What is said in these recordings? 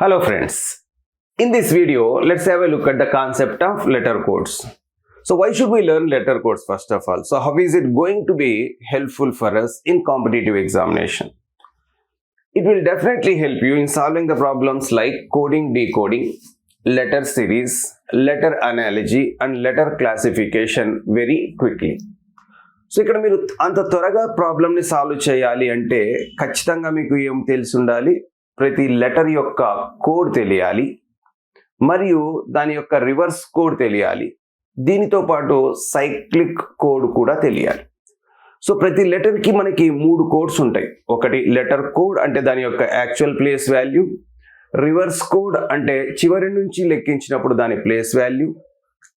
Hello friends, in this video let's have a look at the concept of letter codes. So why should we learn letter codes first of all? So how is it going to be helpful for us in competitive examination? It will definitely help you in solving the problems like coding, decoding, letter series, letter analogy and letter classification very quickly. So ఇక్కడ మీరు అంత త్వరగా ప్రాబ్లమ్ని solve చేయాలి అంటే ఖచ్చితంగా మీకు ఏం తెలిసి ఉండాలి, ప్రతి లెటర్ యొక్క కోడ్ తెలియాలి మరియు దాని యొక్క రివర్స్ కోడ్ తెలియాలి. దీనితో పాటు సైక్లిక్ కోడ్ కూడా తెలియాలి. సో ప్రతి లెటర్కి మనకి 3 కోడ్స్ ఉంటాయి. ఒకటి లెటర్ కోడ్ అంటే దాని యొక్క actual place value, reverse code అంటే చివరి నుంచి లెక్కించినప్పుడు దాని place value,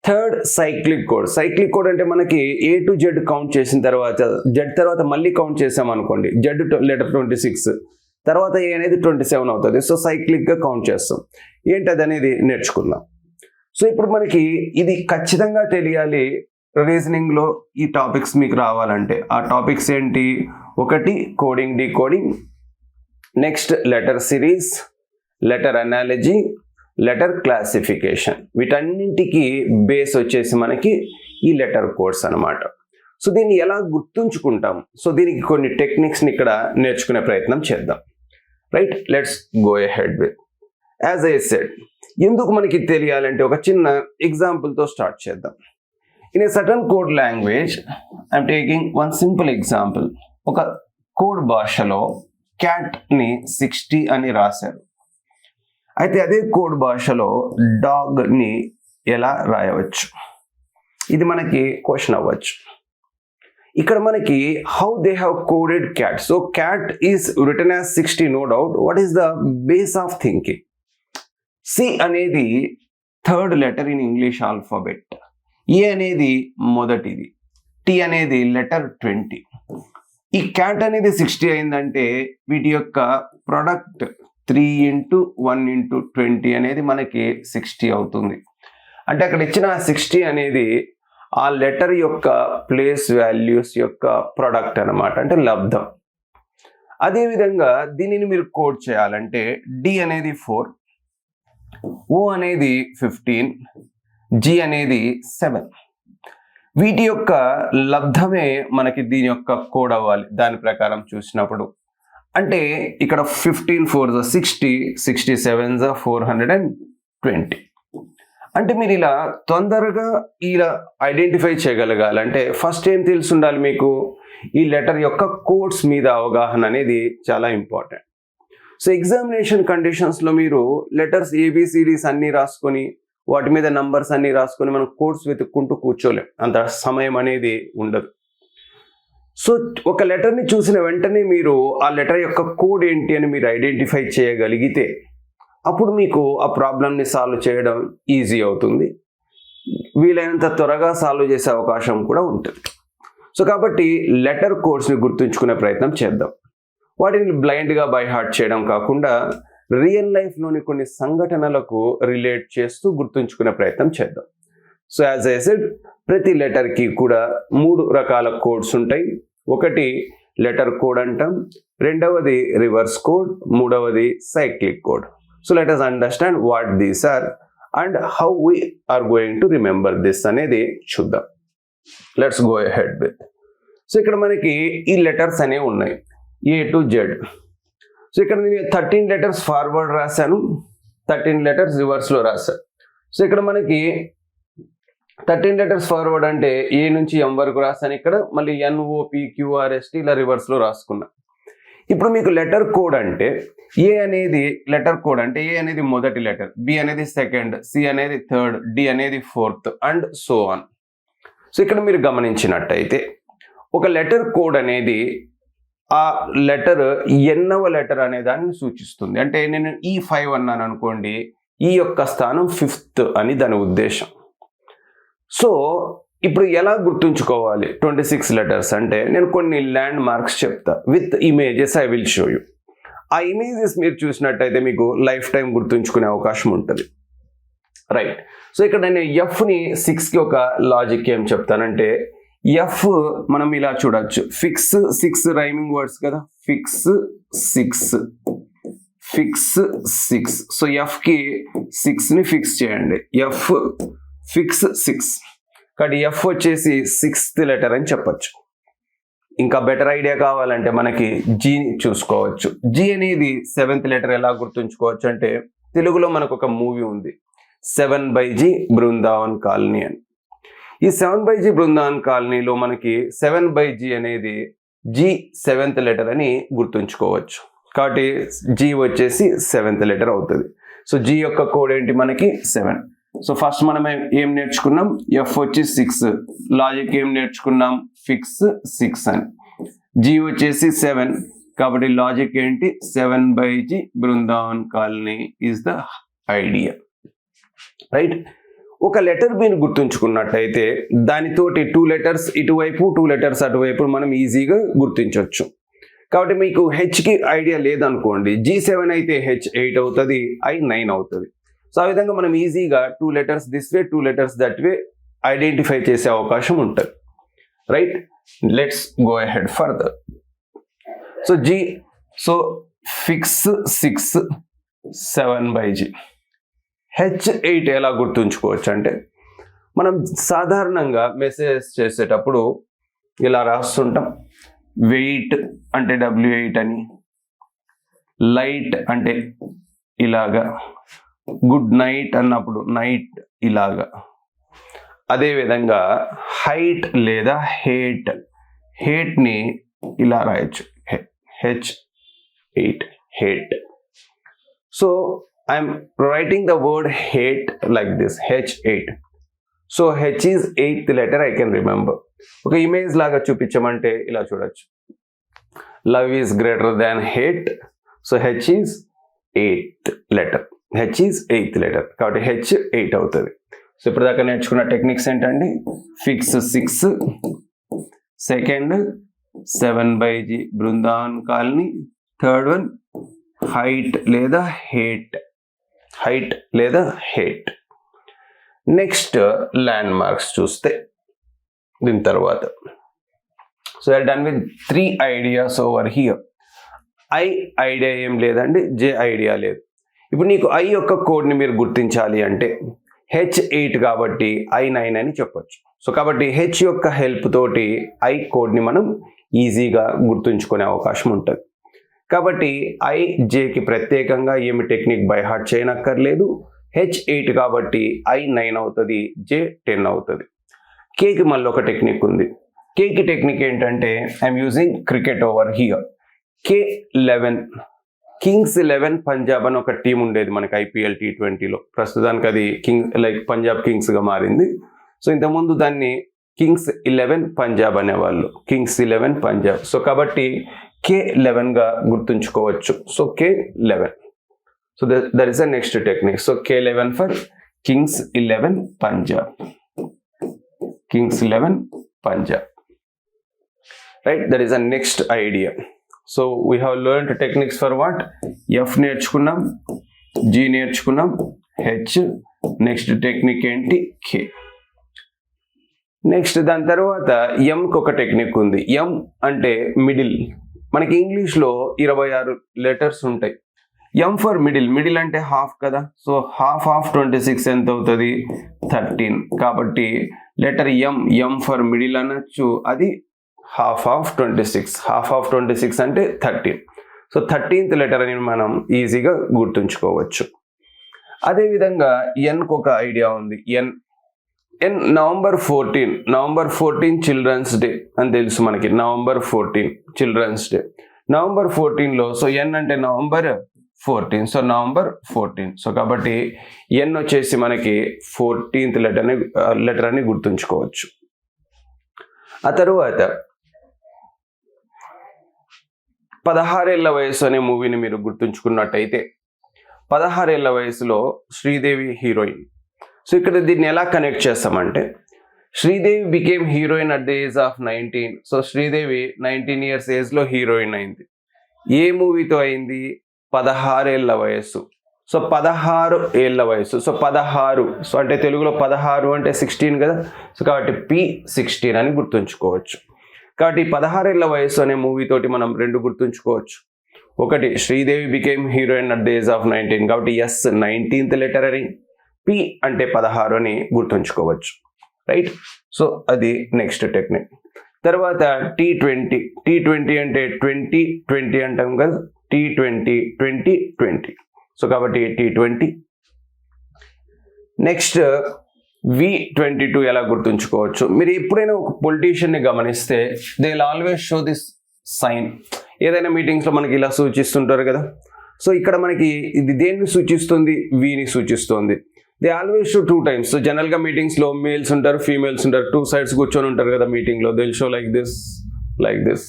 third cyclic code. Cyclic code అంటే మనకి A to Z కౌంట్ చేసిన తర్వాత Z తర్వాత మళ్ళీ కౌంట్ చేసాం అనుకోండి, Z లెటర్ 26 తర్వాత A అనేది 27 అవుతుంది. సో సైక్లిక్గా కౌంట్ చేస్తాం. ఏంటది అనేది నేర్చుకుందాం. సో ఇప్పుడు మనకి ఇది ఖచ్చితంగా తెలియాలి. రీజనింగ్లో ఈ టాపిక్స్ మీకు రావాలంటే ఆ టాపిక్స్ ఏంటి? ఒకటి coding, decoding, next letter series, letter analogy, letter classification. వీటన్నింటికి బేస్ వచ్చేసి మనకి ఈ లెటర్ కోడ్స్ అన్నమాట. సో దీన్ని ఎలా గుర్తుంచుకుంటాం? సో దీనికి కొన్ని టెక్నిక్స్ని ఇక్కడ నేర్చుకునే ప్రయత్నం చేద్దాం. Right, let's go ahead with. As I said, ఎందుకు మనకి తెలియాలంటే ఒక చిన్న ఎగ్జాంపుల్తో స్టార్ట్ చేద్దాం. In a certain code language I'm taking one simple example. ఒక కోడ్ భాషలో క్యాట్ని 60 అని రాశారు. అయితే అదే కోడ్ భాషలో డాగ్ని ఎలా రాయవచ్చు? ఇది మనకి క్వశ్చన్ అవ్వచ్చు. ఇక్కడ మనకి how they have coded cat. So cat is written as 60, no doubt. What is the base of thinking? C అనేది third letter in English alphabet, A అనేది మొదటిది, టి అనేది లెటర్ 20. ఈ క్యాట్ అనేది 60 అయిందంటే వీటి యొక్క ప్రొడక్ట్ 3 × 1 × 20 అనేది మనకి 60 అవుతుంది. అంటే అక్కడ ఇచ్చిన 60 అనేది ఆ లెటర్ యొక్క ప్లేస్ వాల్యూస్ యొక్క ప్రొడక్ట్ అన్నమాట, అంటే లబ్ధం. అదేవిధంగా దీనిని మీరు కోడ్ చేయాలంటే డి అనేది 4, ఓ అనేది 15, జి అనేది 7. వీటి యొక్క లబ్ధమే మనకి దీని యొక్క కోడ్ అవ్వాలి దాని ప్రకారం చూసినప్పుడు. అంటే ఇక్కడ 15 4 60, 67 420. అంటే మీరు ఇలా తొందరగా ఇలా ఐడెంటిఫై చేయగలగాలంటే ఫస్ట్ ఏం తెలిసి ఉండాలి మీకు? ఈ లెటర్ యొక్క కోడ్స్ మీద అవగాహన అనేది చాలా ఇంపార్టెంట్. సో ఎగ్జామినేషన్ కండిషన్స్లో మీరు లెటర్స్ ABCDs అన్నీ రాసుకొని వాటి మీద నంబర్స్ అన్నీ రాసుకొని మనం కోడ్స్ వెతుక్కుంటూ కూర్చోలేం, అంత సమయం అనేది ఉండదు. సో ఒక లెటర్ని చూసిన వెంటనే మీరు ఆ లెటర్ యొక్క కోడ్ ఏంటి అని మీరు ఐడెంటిఫై చేయగలిగితే అప్పుడు మీకు ఆ ప్రాబ్లమ్ని సాల్వ్ చేయడం ఈజీ అవుతుంది. వీలైనంత త్వరగా సాల్వ్ చేసే అవకాశం కూడా ఉంటుంది. సో కాబట్టి లెటర్ కోడ్స్ని గుర్తుంచుకునే ప్రయత్నం చేద్దాం. వాటిని బ్లైండ్గా బై హార్ట్ చేయడం కాకుండా రియల్ లైఫ్లోని కొన్ని సంఘటనలకు రిలేట్ చేస్తూ గుర్తుంచుకునే ప్రయత్నం చేద్దాం. సో యాజ్ ఐ సెడ్, ప్రతి లెటర్కి కూడా 3 రకాల కోడ్స్ ఉంటాయి. ఒకటి లెటర్ కోడ్ అంటాం, రెండవది రివర్స్ కోడ్, మూడవది cyclic code. So let us understand what these are and how we are going to remember this అనేది చూద్దాం. Let's go ahead with. So ఇక్కడ మనకి ఈ లెటర్స్ అనేవి ఉన్నాయి, A to Z. సో ఇక్కడ నేను 13 లెటర్స్ ఫార్వర్డ్ రాశాను, 13 లెటర్స్ రివర్స్లో రాశాను. సో ఇక్కడ మనకి 13 లెటర్స్ ఫార్వర్డ్ అంటే A నుంచి M వరకు రాశాను. ఇక్కడ మళ్ళీ NOPQRST ఇలా రివర్స్లో రాసుకున్నా. ఇప్పుడు మీకు లెటర్ కోడ్ అంటే ఏ అనేది లెటర్ కోడ్ అంటే ఏ అనేది మొదటి లెటర్, బి అనేది సెకండ్, సి అనేది థర్డ్, డి అనేది fourth and so on. So ఇక్కడ మీరు గమనించినట్టయితే ఒక లెటర్ కోడ్ అనేది ఆ లెటర్ ఎన్నవ లెటర్ అనే దాన్ని సూచిస్తుంది. అంటే నేను E5 అన్నాను అనుకోండి, ఈ యొక్క స్థానం 5th అని దాని ఉద్దేశం. సో ఇప్పుడు ఎలా గుర్తుంచుకోవాలి 26 లెటర్స్ అంటే నేను కొన్ని ల్యాండ్ మార్క్స్ చెప్తా. With images I will show you. ఆ ఇమేజెస్ మీరు చూసినట్టయితే మీకు లైఫ్ టైం గుర్తుంచుకునే అవకాశం ఉంటుంది. రైట్, సో ఇక్కడ నేను Fని 6కి ఒక లాజిక్ ఏం చెప్తానంటే F మనం ఇలా చూడొచ్చు. ఫిక్స్ 6 రైమింగ్ వర్డ్స్ కదా, ఫిక్స్ 6, ఫిక్స్ 6. సో ఎఫ్కి 6ని ఫిక్స్ చేయండి. F fix 6. కాబట్టి ఎఫ్ వచ్చేసి 6th లెటర్ అని చెప్పచ్చు. ఇంకా బెటర్ ఐడియా కావాలంటే మనకి జీ చూసుకోవచ్చు. జీ అనేది 7th లెటర్ ఎలా గుర్తుంచుకోవచ్చు అంటే, తెలుగులో మనకు ఒక మూవీ ఉంది 7/G బృందావన్ కాలనీ అని. ఈ 7/G బృందావన్ కాలనీలో మనకి 7/G అనేది జీ 7th లెటర్ అని గుర్తుంచుకోవచ్చు. కాబట్టి జీ వచ్చేసి 7th లెటర్ అవుతుంది. సో జీ యొక్క కోడ్ ఏంటి మనకి 7. సో ఫస్ట్ మనం ఏం నేర్చుకున్నాం, ఎఫ్ వచ్చి 6, లాజిక్ ఏం నేర్చుకున్నాం, ఫిక్స్ 6 అని. జీ వచ్చేసి 7, కాబట్టి లాజిక్ ఏంటి 7/G Brindavan colony is the idea, right. ఒక లెటర్ బిని గుర్తుంచుకున్నట్టయితే దానితోటి 2 లెటర్స్ ఇటువైపు 2 లెటర్స్ అటువైపు మనం ఈజీగా గుర్తించవచ్చు. కాబట్టి మీకు హెచ్కి ఐడియా లేదనుకోండి, G7 అయితే హెచ్ 8 అవుతుంది, I 9 అవుతుంది. సో ఆ విధంగా మనం ఈజీగా 2 letters this way 2 letters that way identify చేసే అవకాశం ఉంటుంది, right. Let's go ahead further. So G, so fix 6 7/G. H8 ఎలా గుర్తుంచుకోవచ్చు అంటే, మనం సాధారణంగా మెసేజెస్ చేసేటప్పుడు ఇలా రాస్తుంటాం. వెయిట్ అంటే W8 అని, లైట్ అంటే ఇలాగా, గుడ్ నైట్ అన్నప్పుడు నైట్ ఇలాగా. అదేవిధంగా హైట్ లేదా హేట్ని ఇలా రాయొచ్చు, H8 hate. So I'm writing the word hate like this, H8. So H is 8th letter, I can remember. ఒక ఇమేజ్ లాగా చూపించమంటే ఇలా చూడొచ్చు, love is greater than hate. So H is 8th letter, H is 8th letter, కాబట్టి H8 అవుతుంది. So ఇప్పుడు దాకా నేర్చుకున్న techniques ఏంటండి, fix 6, second 7/G Brindavan colony, third one height లేదా హేట్. నెక్స్ట్ ల్యాండ్ మార్క్స్ చూస్తే దీని తర్వాత, so I done with 3 ideas over here. Idea ఏం లేదండి, జే ఐడియా లేదు. ఇప్పుడు నీకు ఐ యొక్క కోడ్ని మీరు గుర్తించాలి అంటే H8 కాబట్టి I9 అని చెప్పొచ్చు. సో కాబట్టి హెచ్ యొక్క హెల్ప్ తోటి ఐ కోడ్ని మనం ఈజీగా గుర్తుంచుకునే అవకాశం ఉంటుంది. కాబట్టి జేకి ప్రత్యేకంగా ఏమి టెక్నిక్ బై హార్ట్ చేయనక్కర్లేదు. H8 కాబట్టి I9 అవుతుంది, J10 అవుతుంది. కేకి మళ్ళీ ఒక టెక్నిక్ ఉంది. కేకి టెక్నిక్ ఏంటంటే, I'm using cricket over here. K11 Kings 11 Punjab అని ఒక టీం ఉండేది మనకి IPL T20లో. ప్రస్తుతానికి అది పంజాబ్ కింగ్స్గా మారింది. సో ఇంతకుముందు దాన్ని కింగ్స్ 11 పంజాబ్ అనేవాళ్ళు, కింగ్స్ 11 పంజాబ్. సో కాబట్టి K11గా గుర్తుంచుకోవచ్చు. So K11. So that is the next technique. So K11 for Kings 11 Punjab, Kings 11 Punjab, right. That is the next idea. So we have learned techniques for what, F నేర్చుకున్నాం, G నేర్చుకున్నాం, H, next technique ఏంటి K. Next దాని తర్వాత ఎంకి ఒక technique ఉంది. ఎం అంటే middle. మనకి ఇంగ్లీష్లో 26 లెటర్స్ ఉంటాయి. ఎం ఫర్ మిడిల్ అంటే హాఫ్ కదా. సో హాఫ్ ఆఫ్ 26 ఎంత అవుతుంది, 13. కాబట్టి లెటర్ ఎం ఫర్ మిడిల్ అనొచ్చు, అది హాఫ్ ఆఫ్ 26. హాఫ్ ఆఫ్ 26 అంటే 13. సో 13th లెటర్ అని మనం ఈజీగా గుర్తుంచుకోవచ్చు. అదేవిధంగా ఎన్కి ఒక ఐడియా ఉంది. ఎన్ నవంబర్ 14 చిల్డ్రన్స్ డే అని తెలుసు మనకి. నవంబర్ 14 చిల్డ్రన్స్ డే, నవంబర్ 14లో. సో ఎన్ అంటే నవంబర్ 14. So November 14. సో కాబట్టి ఎన్ వచ్చేసి మనకి 14th లెటర్ అని గుర్తుంచుకోవచ్చు. ఆ తరువాత 16 ఏళ్ల వయసు అనే మూవీని మీరు గుర్తుంచుకున్నట్టయితే, 16 ఏళ్ల వయసులో శ్రీదేవి హీరోయిన్. సో ఇక్కడ దీన్ని ఎలా కనెక్ట్ చేస్తామంటే, Sridevi became heroine at the age of 19. So Sridevi 19 years ఏజ్లో హీరోయిన్ అయింది. ఏ మూవీతో అయింది, 16 ఏళ్ల వయసు. సో 16 ఏళ్ల వయసు. సో 16, సో అంటే తెలుగులో 16 అంటే 16 కదా. సో కాబట్టి P16 అని గుర్తుంచుకోవచ్చు. కాబట్టి 16 ఏళ్ల వయసు అనే మూవీ తోటి మనం 2 గుర్తుంచుకోవచ్చు. ఒకటి Sridevi became heroine at the age of 19 కాబట్టి ఎస్ 19th లెటర్ అని, పి అంటే 16 అని గుర్తుంచుకోవచ్చు, రైట్. సో అది నెక్స్ట్ టెక్నిక్. తర్వాత T20 అంటే 20 అంటాం కదా, T20. సో కాబట్టి T20. నెక్స్ట్ V22 ఎలా గుర్తుంచుకోవచ్చు? మీరు ఎప్పుడైనా ఒక పొలిటీషియన్ని గమనిస్తే they will always show this sign. ఏదైనా మీటింగ్స్లో మనకి ఇలా సూచిస్తుంటారు కదా. సో ఇక్కడ మనకి ఇది దేన్ని సూచిస్తుంది? వీని సూచిస్తుంది. They always show 2 times. So జనరల్గా మీటింగ్స్లో మేల్స్ ఉంటారు, ఫీమేల్స్ ఉంటారు, 2 sides కూర్చొని ఉంటారు కదా మీటింగ్లో. They will show like this.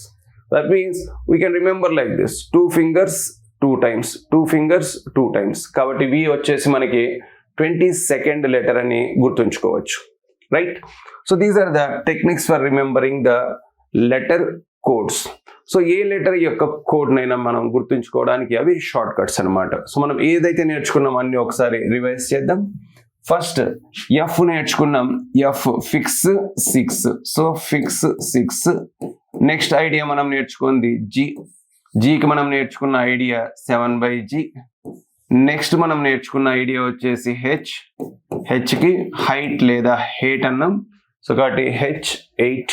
That means we can remember like this, 2 fingers 2 times, 2 fingers 2 times. కాబట్టి వి వచ్చేసి మనకి 22nd లెటర్ అని గుర్తుంచుకోవచ్చు, right. So these are the techniques for remembering the letter codes. So ఏ లెటర్ యొక్క కోడ్నైనా మనం గుర్తుంచుకోవడానికి అవి షార్ట్ కట్స్ అనమాట. సో మనం ఏదైతే నేర్చుకున్నాం అన్ని ఒకసారి రివైజ్ చేద్దాం. ఫస్ట్ ఎఫ్ నేర్చుకున్నాం, F fix 6. So fix 6. Next idea మనం నేర్చుకుంది జీకి మనం నేర్చుకున్న ఐడియా 7/G. నెక్స్ట్ మనం నేర్చుకున్న ఐడియా వచ్చేసి హెచ్కి హైట్ లేదా హేట్ అన్నాం. సో కాబట్టి H8.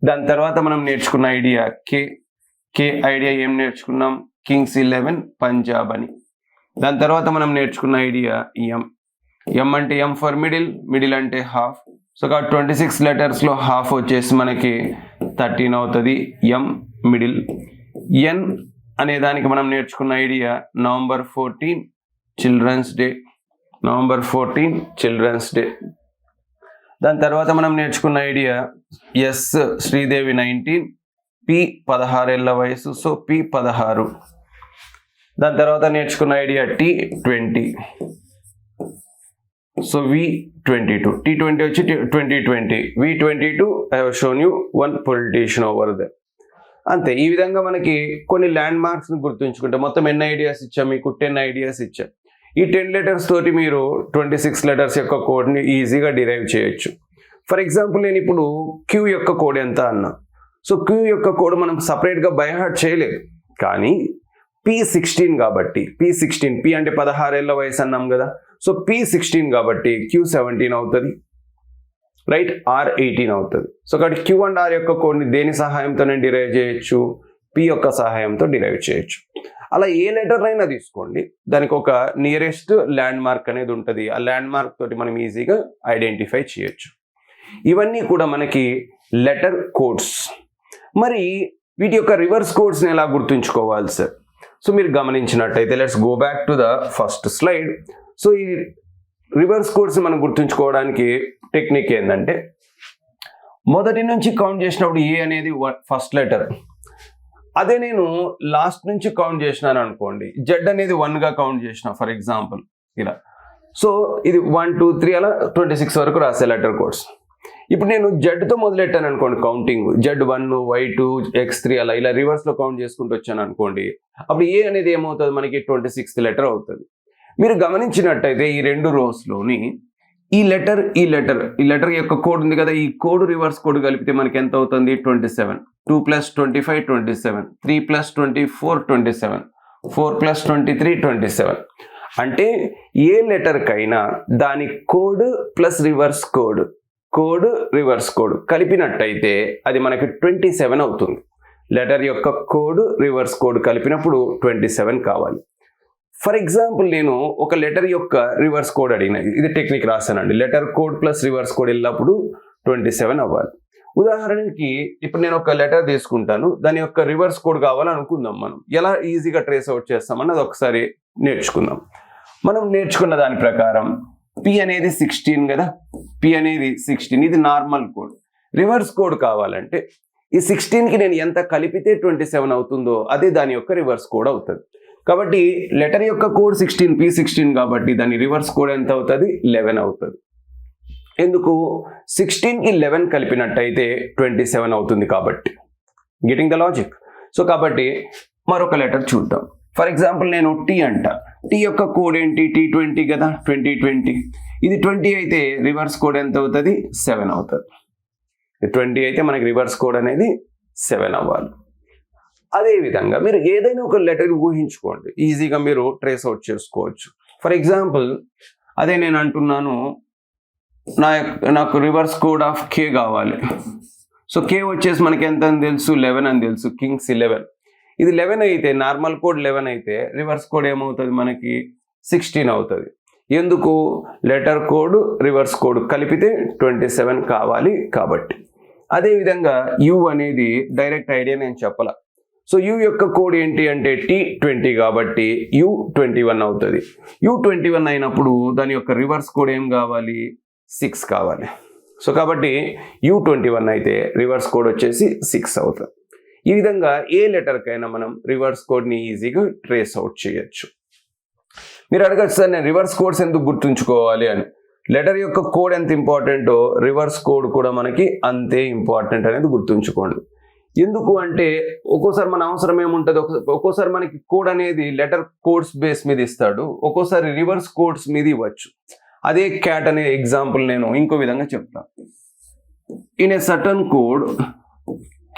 దాని తర్వాత మనం నేర్చుకున్న ఐడియా కే ఐడియా ఏం నేర్చుకున్నాం? Kings 11 పంజాబ్ అని. దాని తర్వాత మనం నేర్చుకున్న ఐడియా ఎం అంటే ఎం ఫర్ మిడిల్ అంటే హాఫ్. సో కాబట్టి 26 లెటర్స్లో హాఫ్ వచ్చేసి మనకి 13 అవుతుంది, ఎం మిడిల్. ఎన్ అనే దానికి మనం నేర్చుకున్న ఐడియా November 14 చిల్డ్రన్స్ డే. దాని తర్వాత మనం నేర్చుకున్న ఐడియా ఎస్ శ్రీదేవి 19, పి 16 ఏళ్ల వయసు. So P 16. దాని తర్వాత నేర్చుకున్న idea T20. So V22. T20 వచ్చి 2020. V22 I have shown you 1 politician over the. అంతే. ఈ విధంగా మనకి కొన్ని ల్యాండ్ మార్క్స్ని గుర్తుంచుకుంటే మొత్తం ఎన్ని ఐడియాస్ ఇచ్చాం? మీకు 10 ఐడియాస్ ఇచ్చాం. ఈ 10 letters తోటి మీరు 26 letters యొక్క కోడ్ని ఈజీగా డిరైవ్ చేయొచ్చు. ఫర్ ఎగ్జాంపుల్ నేను ఇప్పుడు క్యూ యొక్క కోడ్ ఎంత అన్నా. సో క్యూ యొక్క కోడ్ మనం సపరేట్గా బై హార్ట్ చేయలేదు, కానీ P16 కాబట్టి పి అంటే 16 ఏళ్ల వయసు అన్నాం కదా. సో P16 కాబట్టి Q17 అవుతుంది, రైట్. R18 అవుతుంది. సో కాబట్టి Q అండ్ R యొక్క కోడ్ని దేని సహాయంతో నేను డిరైవ్ చేయొచ్చు? P యొక్క సహాయంతో డిరైవ్ చేయొచ్చు. అలా ఏ లెటర్ అయినా తీసుకోండి, దానికి ఒక నియరెస్ట్ ల్యాండ్ మార్క్ అనేది ఉంటుంది. ఆ ల్యాండ్ మార్క్ తోటి మనం ఈజీగా ఐడెంటిఫై చేయొచ్చు. ఇవన్నీ కూడా మనకి లెటర్ కోడ్స్. మరి వీటి యొక్క రివర్స్ కోడ్స్ని ఎలా గుర్తుంచుకోవాలి సార్? సో మీరు గమనించినట్టయితే let's go back to the first slide. So ఈ రివర్స్ కోడ్స్ మనం గుర్తుంచుకోవడానికి టెక్నిక్ ఏంటంటే, మొదటి నుంచి కౌంట్ చేసినప్పుడు ఏ అనేది ఫస్ట్ లెటర్, అదే నేను లాస్ట్ నుంచి కౌంట్ చేసినాను అనుకోండి, జెడ్ అనేది 1గా కౌంట్ చేసిన ఫర్ ఎగ్జాంపుల్ ఇలా. సో ఇది 1 2 3 అలా 26 వరకు రాసే లెటర్ కోడ్స్. ఇప్పుడు నేను జెడ్తో మొదలెట్టాను అనుకోండి కౌంటింగ్, Z1 Y2 X3 అలా ఇలా రివర్స్లో కౌంట్ చేసుకుంటూ వచ్చాను అనుకోండి, అప్పుడు ఏ అనేది ఏమవుతుంది? మనకి 26th లెటర్ అవుతుంది. మీరు గమనించినట్టయితే ఈ 2 రోస్లోని ఈ లెటర్ యొక్క కోడ్ ఉంది కదా, ఈ కోడ్ రివర్స్ కోడ్ కలిపితే మనకి ఎంత అవుతుంది? 27. 2 + 25 27, 3 + 24 27, 4 + 23 27. అంటే ఏ లెటర్కైనా దాని కోడ్ ప్లస్ రివర్స్ కోడ్ కలిపినట్టయితే అది మనకి 27 అవుతుంది. లెటర్ యొక్క కోడ్ రివర్స్ కోడ్ కలిపినప్పుడు 27 కావాలి. ఫర్ ఎగ్జాంపుల్ నేను ఒక లెటర్ యొక్క రివర్స్ కోడ్ అడిగిన, ఇది టెక్నిక్ రాశానండి. Letter code plus reverse code వెళ్ళినప్పుడు 27 అవ్వాలి. ఉదాహరణకి ఇప్పుడు నేను ఒక లెటర్ తీసుకుంటాను, దాని యొక్క రివర్స్ కోడ్ కావాలనుకుందాం. మనం ఎలా ఈజీగా ట్రేస్ అవుట్ చేస్తామన్నది ఒకసారి నేర్చుకుందాం. మనం నేర్చుకున్న దాని ప్రకారం పి అనేది 16 కదా, పి అనేది 16, ఇది నార్మల్ కోడ్. రివర్స్ కోడ్ కావాలంటే ఈ 16కి నేను ఎంత కలిపితే 27 అవుతుందో అదే దాని యొక్క రివర్స్ కోడ్ అవుతుంది. కాబట్టి లెటర్ యొక్క కోడ్ 16, P16 కాబట్టి దాని రివర్స్ కోడ్ ఎంత అవుతుంది? 11 అవుతుంది. ఎందుకు? 16కి 11 కలిపినట్టయితే 27 అవుతుంది కాబట్టి. Getting the logic? సో కాబట్టి మరొక లెటర్ చూద్దాం. ఫర్ ఎగ్జాంపుల్ నేను టీ అంట, టీ యొక్క కోడ్ ఏంటి? T20 కదా, 2020. ఇది 20 అయితే రివర్స్ కోడ్ ఎంత అవుతుంది? 7 అవుతుంది. 20 అయితే మనకి రివర్స్ కోడ్ అనేది 7 అవ్వాలి. అదేవిధంగా మీరు ఏదైనా ఒక లెటర్ ఊహించుకోండి, ఈజీగా మీరు ట్రేస్ అవుట్ చేసుకోవచ్చు. ఫర్ ఎగ్జాంపుల్ అదే నేను అంటున్నాను, నాకు రివర్స్ కోడ్ ఆఫ్ కే కావాలి. సో కే వచ్చేసి మనకి ఎంత అని తెలుసు, 11 అని తెలుసు, కింగ్స్ 11. ఇది 11 అయితే, నార్మల్ కోడ్ 11 అయితే రివర్స్ కోడ్ ఏమవుతుంది మనకి 16 అవుతుంది. ఎందుకు? లెటర్ కోడ్ రివర్స్ కోడ్ కలిపితే 27 కావాలి కాబట్టి. అదేవిధంగా యు అనేది డైరెక్ట్ ఐడియా నేను చెప్పాల. సో యు యొక్క కోడ్ ఏంటి అంటే T20 కాబట్టి U21 అవుతుంది. U21 అయినప్పుడు దాని యొక్క రివర్స్ కోడ్ ఏం కావాలి, 6 కావాలి. సో కాబట్టి U21 అయితే రివర్స్ కోడ్ వచ్చేసి 6 అవుతుంది. ఈ విధంగా ఏ లెటర్కైనా మనం రివర్స్ కోడ్ని ఈజీగా ట్రేస్ అవుట్ చేయొచ్చు. మీరు అడగచ్చు, సార్ నేను రివర్స్ కోడ్స్ ఎందుకు గుర్తుంచుకోవాలి అని. లెటర్ యొక్క కోడ్ ఎంత ఇంపార్టెంటో రివర్స్ కోడ్ కూడా మనకి అంతే ఇంపార్టెంట్ అనేది గుర్తుంచుకోండి. ఎందుకు అంటే ఒక్కోసారి మన అవసరం ఏముంటుంది, ఒక్కోసారి మనకి కోడ్ అనేది లెటర్ కోడ్స్ బేస్ మీద ఇస్తాడు, ఒక్కోసారి రివర్స్ కోడ్స్ మీద ఇవ్వచ్చు. అదే క్యాట్ అనే ఎగ్జాంపుల్ నేను ఇంకో విధంగా చెప్తాను. In a certain code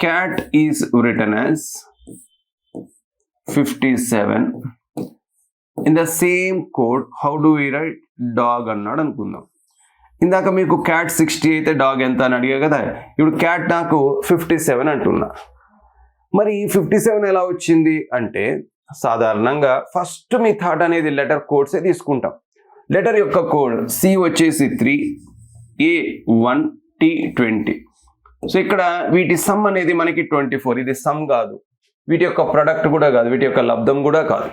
cat is written as 57. In the same code how do we write dog అన్నాడు అనుకుందాం. ఇందాక మీకు క్యాట్ 60 అయితే డాగ్ ఎంత అని అడిగా కదా, ఇప్పుడు క్యాట్ నాకు 57 అంటున్నా. మరి 57 ఎలా వచ్చింది అంటే, సాధారణంగా ఫస్ట్ మీ థాట్ అనేది లెటర్ కోడ్సే తీసుకుంటాం. లెటర్ యొక్క కోడ్ సి వచ్చేసి 3, A 1, T 20. సో ఇక్కడ వీటి సమ్ అనేది మనకి 24. ఇది సమ్ కాదు, వీటి యొక్క ప్రొడక్ట్ కూడా కాదు, వీటి యొక్క లబ్ధం కూడా కాదు.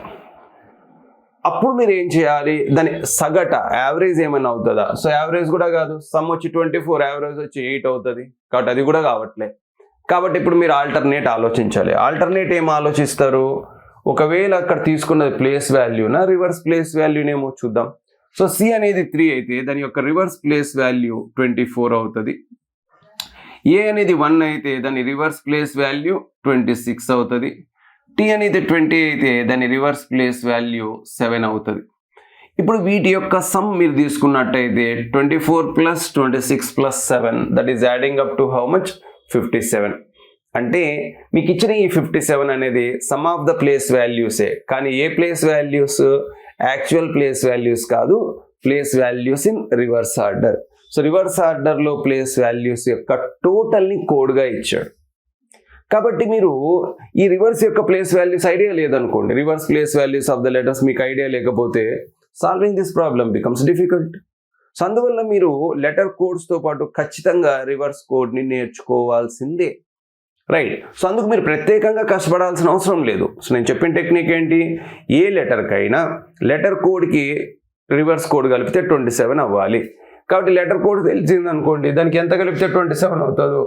అప్పుడు మీరు ఏం చేయాలి, దాని సగట యావరేజ్ ఏమైనా అవుతుందా? సో యావరేజ్ కూడా కాదు, సమ్ వచ్చి 24, యావరేజ్ వచ్చి 8 అవుతుంది కాబట్టి అది కూడా కావట్లే. కాబట్టి ఇప్పుడు మీరు ఆల్టర్నేట్ ఆలోచించాలి. ఆల్టర్నేట్ ఏం ఆలోచిస్తారు, ఒకవేళ అక్కడ తీసుకున్నది ప్లేస్ వాల్యూనా రివర్స్ ప్లేస్ వాల్యూనేమో చూద్దాం. సో సి అనేది 3 అయితే దాని యొక్క రివర్స్ ప్లేస్ వాల్యూ 24 అవుతుంది. ఏ అనేది 1 అయితే దాని రివర్స్ ప్లేస్ వాల్యూ 26 అవుతుంది. టీ అనేది 20 అయితే దాని రివర్స్ ప్లేస్ వాల్యూ 7 అవుతుంది. ఇప్పుడు వీటి యొక్క సమ్ మీరు తీసుకున్నట్టయితే 24 + 26 + 7 that is adding up to how much 57. అంటే మీకు ఇచ్చిన ఈ 57 అనేది సమ్ ఆఫ్ ద ప్లేస్ వాల్యూసే, కానీ ఏ place values, actual place values కాదు, place values in reverse order. So reverse ఆర్డర్లో ప్లేస్ వాల్యూస్ యొక్క టోటల్ని కోడ్గా ఇచ్చాడు. కాబట్టి మీరు ఈ రివర్స్ యొక్క ప్లేస్ వాల్యూస్ ఐడియా లేదనుకోండి, reverse place values of the letters మీకు ఐడియా లేకపోతే solving this problem becomes difficult. So అందువల్ల మీరు లెటర్ కోడ్స్తో పాటు ఖచ్చితంగా రివర్స్ కోడ్ని నేర్చుకోవాల్సిందే, రైట్? సో అందుకు మీరు ప్రత్యేకంగా కష్టపడాల్సిన అవసరం లేదు. సో నేను చెప్పిన టెక్నిక్ ఏంటి, ఏ లెటర్కైనా లెటర్ కోడ్కి రివర్స్ కోడ్ కలిపితే 27 అవ్వాలి. కాబట్టి లెటర్ కోడ్ తెలిసింది అనుకోండి, దానికి ఎంత కలిపితే 27 అవుతుందో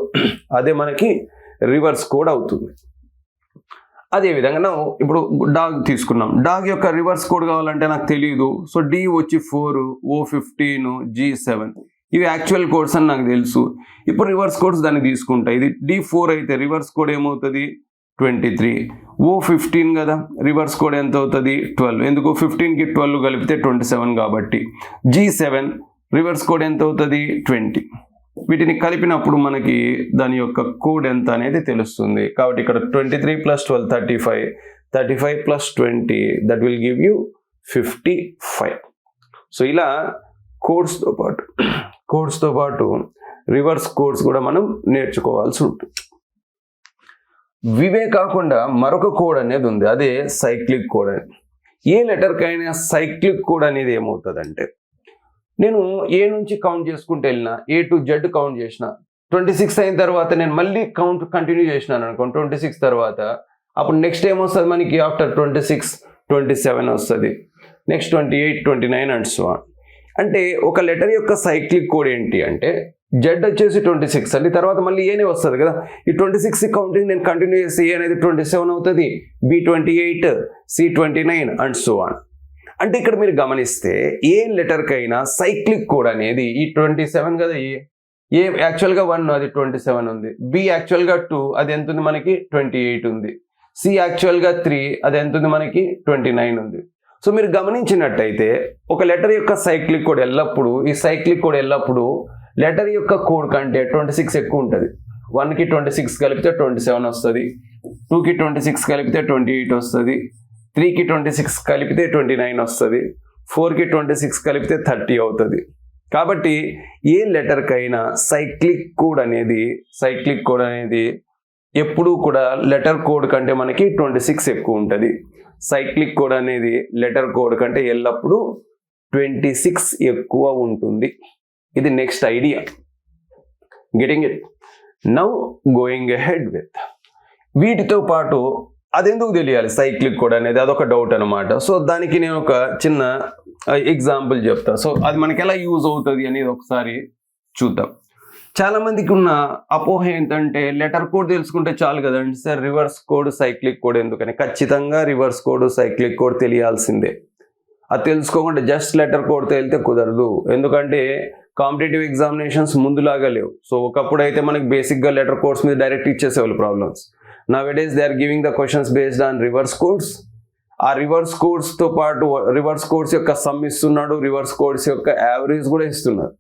అదే మనకి రివర్స్ కోడ్ అవుతుంది. అదేవిధంగా ఇప్పుడు డాగ్ తీసుకున్నాం, డాగ్ యొక్క రివర్స్ కోడ్ కావాలంటే నాకు తెలియదు. సో డి వచ్చి 4, O 15, G 7 ఇవి యాక్చువల్ కోడ్స్ అని నాకు తెలుసు. ఇప్పుడు రివర్స్ కోడ్స్ దాన్ని తీసుకుంటా. ఇది D4 అయితే రివర్స్ కోడ్ ఏమవుతుంది 23. O 15 కదా, రివర్స్ కోడ్ ఎంత అవుతుంది 12. ఎందుకు 15కి 12 కలిపితే 27 కాబట్టి. G7 రివర్స్ కోడ్ ఎంత అవుతుంది 20. వీటిని కలిపినప్పుడు మనకి దాని యొక్క కోడ్ ఎంత అనేది తెలుస్తుంది. కాబట్టి ఇక్కడ 23 + 12 35, 35 + 20 that will give you 55. So ఇలా కోడ్స్తో పాటు రివర్స్ కోడ్స్ కూడా మనం నేర్చుకోవాల్సి ఉంటుంది. ఇవే కాకుండా మరొక కోడ్ అనేది ఉంది, అదే సైక్లిక్ కోడ్ అని. ఏ లెటర్కైనా సైక్లిక్ కోడ్ అనేది ఏమవుతుందంటే, నేను ఏ నుంచి కౌంట్ చేసుకుంటూ వెళ్ళినా, A to Z కౌంట్ చేసిన, 26 అయిన తర్వాత నేను మళ్ళీ కౌంట్ కంటిన్యూ చేసినాను అనుకోండి 26 తర్వాత, అప్పుడు నెక్స్ట్ ఏమొస్తుంది మనకి, ఆఫ్టర్ 26 27 వస్తుంది, నెక్స్ట్ 28 29 అండ్ సో ఆన్. అంటే ఒక లెటర్ యొక్క సైక్లిక్ కోడ్ ఏంటి అంటే, Z వచ్చేసి 26 అండి, తర్వాత మళ్ళీ ఏనే వస్తుంది కదా, ఈ 26 కౌంటింగ్ నేను కంటిన్యూ చేసి ఏ అనేది 27 అవుతుంది, B 28, C 29 and so on. అంటే ఇక్కడ మీరు గమనిస్తే ఏ లెటర్కైనా సైక్లిక్ కోడ్ అనేది ఈ 27 కదా, ఏ యాక్చువల్గా 1 అది 27 ఉంది, B యాక్చువల్గా 2 అది ఎంత ఉంది మనకి 28 ఉంది, C యాక్చువల్గా 3 అది ఎంత ఉంది మనకి 29 ఉంది. సో మీరు గమనించినట్టయితే ఒక లెటర్ యొక్క సైక్లిక్ కోడ్ ఎల్లప్పుడూ, ఈ సైక్లిక్ కోడ్ ఎల్లప్పుడూ లెటర్ యొక్క కోడ్ కంటే 26 ఎక్కువ ఉంటుంది. 1కి 26 కలిపితే 27 వస్తుంది, 2కి 26 కలిపితే 28 వస్తుంది, 3కి 26 కలిపితే 29 వస్తుంది, 4కి 26 కలిపితే 30 అవుతుంది. కాబట్టి ఏ లెటర్కైనా సైక్లిక్ కోడ్ అనేది ఎప్పుడూ కూడా లెటర్ కోడ్ కంటే మనకి 26 ఎక్కువ ఉంటుంది. సైక్లిక్ కోడ్ అనేది లెటర్ కోడ్ కంటే ఎల్లప్పుడూ 26 ఎక్కువ ఉంటుంది. ఇది next idea. Getting it? Now going ahead with వీటితో పాటు అదెందుకు తెలియాలి సైక్లిక్ కోడ్ అనేది, అదొక డౌట్ అనమాట. సో దానికి నేను ఒక చిన్న ఎగ్జాంపుల్ చెప్తా. సో అది మనకి ఎలా యూజ్ అవుతుంది అనేది ఒకసారి చూద్దాం. చాలా మందికి ఉన్న అపోహ ఏంటంటే లెటర్ కోడ్ తెలుసుకుంటే చాలు కదండి sir, reverse code cyclic code ఎందుకని? ఖచ్చితంగా రివర్స్ కోడ్ సైక్లిక్ కోడ్ తెలియాల్సిందే. అది తెలుసుకోకుండా జస్ట్ లెటర్ కోడ్ తేలితే కుదరదు. ఎందుకంటే కాంపిటేటివ్ ఎగ్జామినేషన్స్ ముందులాగా లేవు. సో ఒకప్పుడు అయితే మనకి బేసిక్గా లెటర్ కోడ్స్ మీద డైరెక్ట్ ఇచ్చేసేవాళ్ళు problems. Nowadays they are giving the questions based on reverse codes. ఆ రివర్స్ కోడ్స్తో పాటు రివర్స్ కోడ్స్ యొక్క సమ్ ఇస్తున్నాడు, రివర్స్ కోడ్స్ యొక్క యావరేజ్ కూడా ఇస్తున్నారు.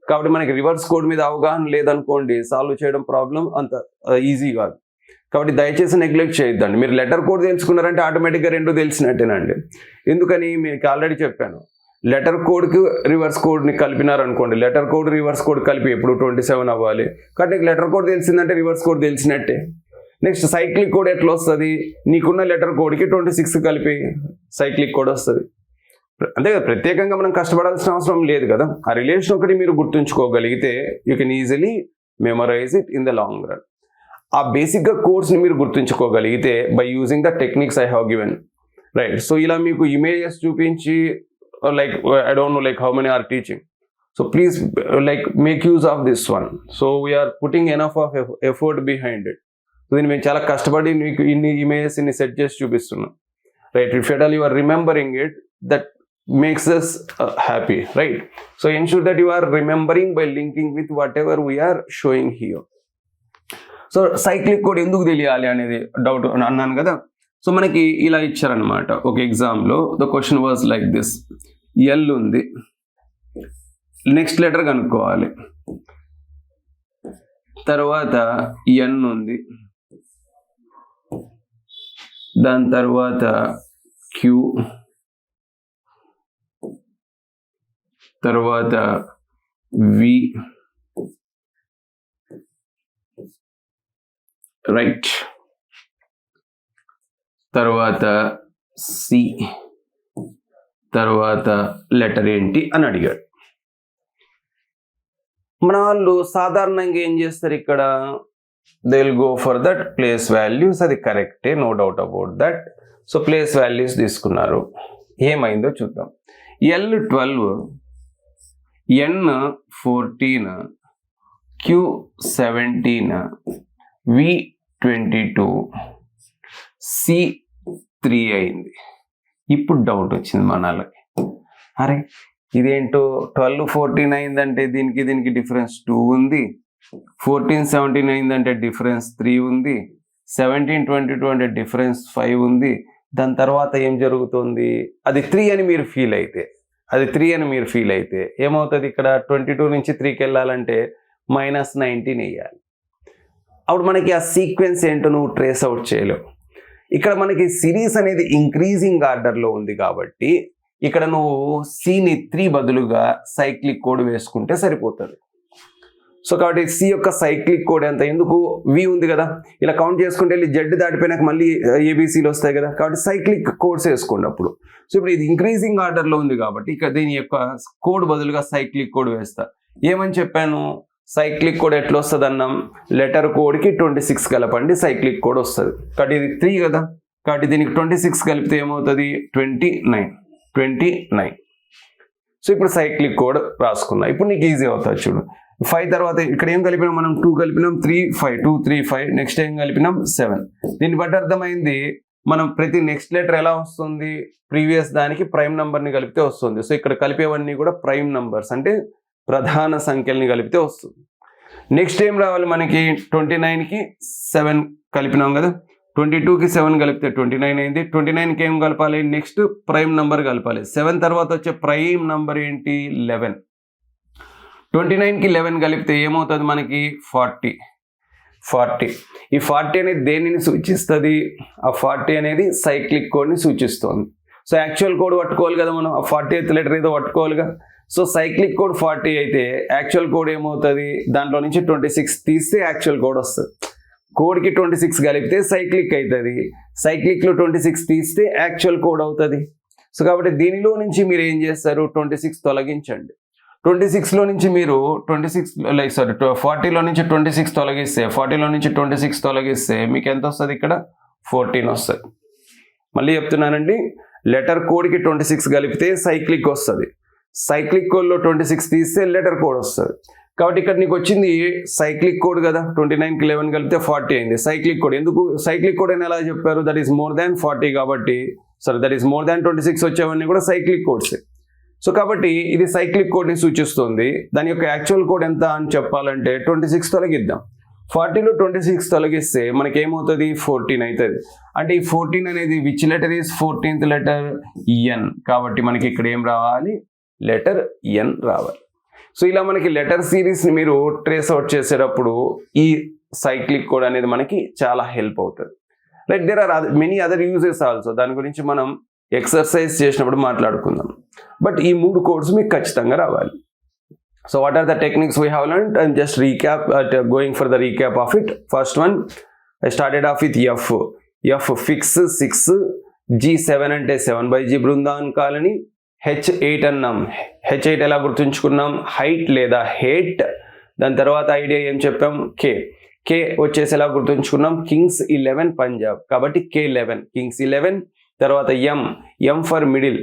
కాబట్టి మనకి రివర్స్ కోడ్ మీద అవగాహన లేదనుకోండి, సాల్వ్ చేయడం ప్రాబ్లం అంత ఈజీ కాదు. కాబట్టి దయచేసి నెగ్లెక్ట్ చేయొద్దండి. మీరు లెటర్ కోడ్ తెలుసుకున్నారంటే ఆటోమేటిక్గా రెండు తెలిసినట్టేనండి. ఎందుకని మీకు ఆల్రెడీ చెప్పాను, లెటర్ కోడ్కి రివర్స్ కోడ్ని కలిపినారనుకోండి, లెటర్ కోడ్ రివర్స్ కోడ్ కలిపి ఎప్పుడు 27 అవ్వాలి. కాబట్టి లెటర్ కోడ్ తెలిసిందంటే రివర్స్ కోడ్ తెలిసినట్టే. నెక్స్ట్ సైక్లిక్ కోడ్ ఎట్లా వస్తుంది? నీకున్న లెటర్ కోడ్కి 26 కలిపి సైక్లిక్ కోడ్ వస్తుంది. అంతే కదా, ప్రత్యేకంగా మనం కష్టపడాల్సిన అవసరం లేదు కదా. ఆ రిలేషన్ ఒకటి మీరు గుర్తుంచుకోగలిగితే you can easily memorize it in the long run. ఆ బేసిక్గా కోడ్స్ని మీరు గుర్తుంచుకోగలిగితే by using the techniques I have given, right? So ఇలా మీకు ఇమేజెస్ చూపించి like I don't know like how many are teaching, so please like make use of this one. So we are putting enough of effort behind it. So దీన్ని మేము చాలా కష్టపడి మీకు ఇన్ని images ఇన్ని సెట్ చేసి చూపిస్తున్నాం, right? If at all you are remembering it, that makes us happy, right? So ensure that you are remembering by linking with whatever we are showing here. So cyclic code ఎందుకు తెలియాలి అనేది doubt అన్నాను కదా. So మనకి ఇలా ఇచ్చారనమాట ఒక ఎగ్జామ్లో. The question was like this. L ఉంది, నెక్స్ట్ లెటర్ కనుక్కోవాలి, తర్వాత ఎన్ ఉంది, దాని తర్వాత క్యూ, తర్వాత వి, రైట్, తర్వాత సి, తర్వాత లెటర్ ఏంటి అని అడిగాడు. మన వాళ్ళు సాధారణంగా ఏం చేస్తారు ఇక్కడ, they will go for that place values. అది కరెక్టే, no doubt about that. So place values తీసుకున్నారు. ఏమైందో చూద్దాం. L 12, N 14, Q 17, V 22, C 3 అయింది. ఇప్పుడు డౌట్ వచ్చింది మనకి, అరే ఇదేంటో 12, 14 అయిందంటే దీనికి డిఫరెన్స్ 2 ఉంది, 14, 17 అయిందంటే డిఫరెన్స్ 3 ఉంది, 17, 22 అంటే డిఫరెన్స్ 5 ఉంది. దాని తర్వాత ఏం జరుగుతుంది, అది 3 అని మీరు ఫీల్ అయితే ఏమవుతుంది, ఇక్కడ 22 నుంచి 3కి వెళ్ళాలంటే -19 వేయాలి. అప్పుడు మనకి ఆ సీక్వెన్స్ ఏంటో నువ్వు ట్రేస్ అవుట్ చేయలేవు. ఇక్కడ మనకి సిరీస్ అనేది ఇంక్రీజింగ్ ఆర్డర్లో ఉంది కాబట్టి ఇక్కడ నువ్వు సిని 3 బదులుగా సైక్లిక్ కోడ్ వేసుకుంటే సరిపోతుంది. సో కాబట్టి సి యొక్క సైక్లిక్ కోడ్ ఎంత, ఎందుకు వి ఉంది కదా, ఇలా కౌంట్ చేసుకుంటే వెళ్ళి జెడ్ దాటిపోయినాక మళ్ళీ ఏబిసిలు వస్తాయి కదా, కాబట్టి సైక్లిక్ కోడ్స్ వేసుకోండి అప్పుడు. సో ఇప్పుడు ఇది ఇంక్రీజింగ్ ఆర్డర్లో ఉంది కాబట్టి ఇక్కడ దీని యొక్క కోడ్ బదులుగా సైక్లిక్ కోడ్ వేస్తా. ఏమని చెప్పాను, సైక్లిక్ కోడ్ ఎట్లా వస్తుంది అన్నాం, లెటర్ కోడ్కి 26 కలపండి సైక్లిక్ కోడ్ వస్తుంది. కాబట్టి ఇది 3 కదా, కాబట్టి దీనికి 26 కలిపితే ఏమవుతుంది, 29. సో ఇప్పుడు సైక్లిక్ కోడ్ రాసుకున్నా. ఇప్పుడు నీకు ఈజీ అవుతుంది చూడు. 5 తర్వాత ఇక్కడ ఏం కలిపినాం మనం, 2 కలిపినాం, 3, 5, 2, 3, 5. నెక్స్ట్ ఏం కలిపినాం, 7. దీన్ని బట్టి అర్థమైంది మనం ప్రతి నెక్స్ట్ లెటర్ ఎలా వస్తుంది, ప్రీవియస్ దానికి ప్రైమ్ నెంబర్ని కలిపితే వస్తుంది. సో ఇక్కడ కలిపేవన్నీ కూడా ప్రైమ్ నంబర్స్, అంటే ప్రధాన సంఖ్యల్ని కలిపితే వస్తుంది. నెక్స్ట్ ఏం రావాలి మనకి, 29కి 7 కలిపినాం కదా, 22కి 7 కలిపితే 29 అయింది. 29కి ఏం కలపాలి, నెక్స్ట్ ప్రైమ్ నంబర్ కలపాలి. 7 తర్వాత వచ్చే ప్రైమ్ నంబర్ ఏంటి, 11. 29కి 11 కలిపితే ఏమవుతుంది మనకి 40. 40. ఈ 40 అనేది దేనిని సూచిస్తుంది? ఆ 40 అనేది సైక్లిక్ కోడ్ని సూచిస్తుంది. సో యాక్చువల్ కోడ్ పట్టుకోవాలి కదా మనం, ఆ 40th లెటర్ ఏదో పట్టుకోవాలిగా. సో సైక్లిక్ కోడ్ 40 అయితే యాక్చువల్ కోడ్ ఏమవుతుంది? దాంట్లో నుంచి 26 తీస్తే యాక్చువల్ కోడ్ వస్తుంది. కోడ్కి 26 కలిపితే సైక్లిక్ అవుతుంది, సైక్లిక్లో 26 తీస్తే యాక్చువల్ కోడ్ అవుతుంది. సో కాబట్టి దీనిలో నుంచి మీరు ఏం చేస్తారు? 26 తొలగించండి. 26లో నుంచి మీరు 40లో నుంచి 26 తొలగిస్తే, 40లో నుంచి 26 తొలగిస్తే మీకు ఎంత వస్తుంది? ఇక్కడ 14 వస్తుంది. మళ్ళీ చెప్తున్నానండి, లెటర్ కోడ్కి 26 కలిపితే సైక్లిక్ వస్తుంది, సైక్లిక్ కోడ్లో 26 తీస్తే లెటర్ కోడ్ వస్తుంది. కాబట్టి ఇక్కడ నీకు వచ్చింది సైక్లిక్ కోడ్ కదా, 29కి 11 కలిపితే 40 అయింది సైక్లిక్ కోడ్. ఎందుకు సైక్లిక్ కోడ్ అని ఎలా చెప్పారు? దట్ ఈస్ మోర్ దాన్ 40 కాబట్టి, sorry that is more than 26 వచ్చేవన్నీ కూడా సైక్లిక్ కోడ్స్. సో కాబట్టి ఇది సైక్లిక్ కోడ్ని సూచిస్తుంది. దాని యొక్క యాక్చువల్ కోడ్ ఎంత అని చెప్పాలంటే 26 తొలగిద్దాం. 40లో 26 తొలగిస్తే మనకి ఏమవుతుంది? 14 అవుతుంది. అంటే ఈ 14 అనేది which letter is 14th letter? N. కాబట్టి మనకి ఇక్కడ ఏం రావాలి? లెటర్ ఎన్ రావాలి. సో ఇలా మనకి లెటర్ సిరీస్ని మీరు ట్రేస్ అవుట్ చేసేటప్పుడు ఈ సైక్లిక్ కోడ్ అనేది మనకి చాలా హెల్ప్ అవుతుంది. Right, there are many other uses also. దాని గురించి మనం ఎక్సర్సైజ్ చేసినప్పుడు మాట్లాడుకుందాం. బట్ ఈ 3 కోడ్స్ మీకు ఖచ్చితంగా రావాలి. So what are the techniques we have learned? And just recap, going for the recap of it. First one, I started off with F. F fix 6, G7 అంటే 7/G బృందావన్ కాలనీ. H8 అన్నాం. H8 ఎలా గుర్తుంచుకున్నాం? Height లేదా hate. దాని తర్వాత idea ఏం చెప్పాం? కే వచ్చేసి ఎలా గుర్తుంచుకున్నాం? కింగ్స్ 11 పంజాబ్, కాబట్టి K11 కింగ్స్ 11. తర్వాత ఎం ఫర్ మిడిల్.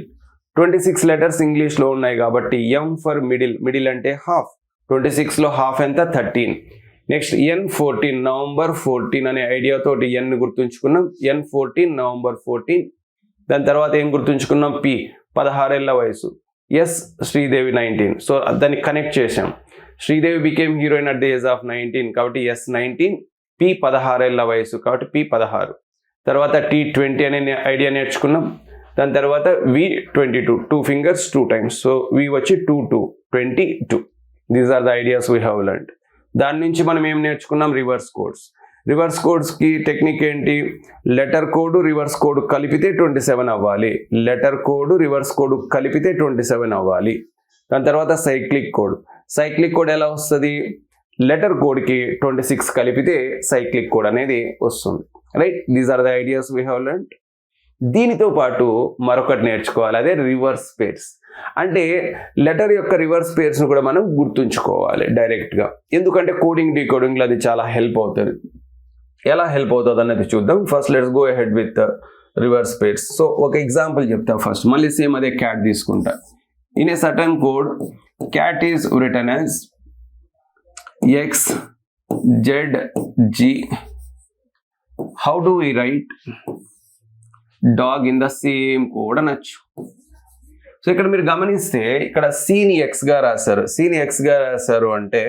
26 లెటర్స్ ఇంగ్లీష్లో ఉన్నాయి కాబట్టి ఎం ఫర్ మిడిల్ అంటే హాఫ్. 26లో హాఫ్ ఎంత? 13. నెక్స్ట్ N14 నవంబర్ 14 అనే ఐడియాతోటి ఎన్ గుర్తుంచుకున్నాం. N14 November 14. దాని తర్వాత ఏం గుర్తుంచుకున్నాం? P 16 ఏళ్ల వయసు. ఎస్ శ్రీదేవి 19. సో దాన్ని కనెక్ట్ చేసాం. Sridevi became heroine at the age of 19 కాబట్టి S19. P 16 ఏళ్ల వయసు కాబట్టి P 16. తర్వాత T20 అనే ఐడియా నేర్చుకున్నాం. దాని తర్వాత V22 2 fingers 2 times. So V వచ్చి 22. These are the ideas we have learned. దాని నుంచి మనం ఏం నేర్చుకున్నాం? Reverse codes. రివర్స్ కోడ్స్కి టెక్నిక్ ఏంటి? లెటర్ కోడ్ రివర్స్ కోడ్ కలిపితే 27 అవ్వాలి. లెటర్ కోడ్ రివర్స్ కోడ్ కలిపితే 27 అవ్వాలి. దాని తర్వాత సైక్లిక్ కోడ్. సైక్లిక్ కోడ్ ఎలా వస్తుంది? లెటర్ కోడ్కి 26 కలిపితే సైక్లిక్ కోడ్ అనేది వస్తుంది. Right, these are the ideas we have learned. దీనితో పాటు మరొకటి నేర్చుకోవాలి, అదే రివర్స్ పేర్స్. అంటే లెటర్ యొక్క రివర్స్ పేర్స్ను కూడా మనం గుర్తుంచుకోవాలి డైరెక్ట్గా. ఎందుకంటే కోడింగ్ డీకోడింగ్లో అది చాలా హెల్ప్ అవుతుంది. ఎలా హెల్ప్ అవుతుంది అన్నది చూద్దాం. First let's go ahead with reverse pairs. So ఒక ఎగ్జాంపుల్ చెప్తా ఫస్ట్, మళ్ళీ సేమ్ అదే క్యాట్ తీసుకుంటా. In a certain code cat is written as XZG. How do we write dog in the same code అనొచ్చు. So ఇక్కడ మీరు గమనిస్తే ఇక్కడ సిని ఎక్స్గా రాశారు. సిని ఎక్స్గా రాశారు అంటే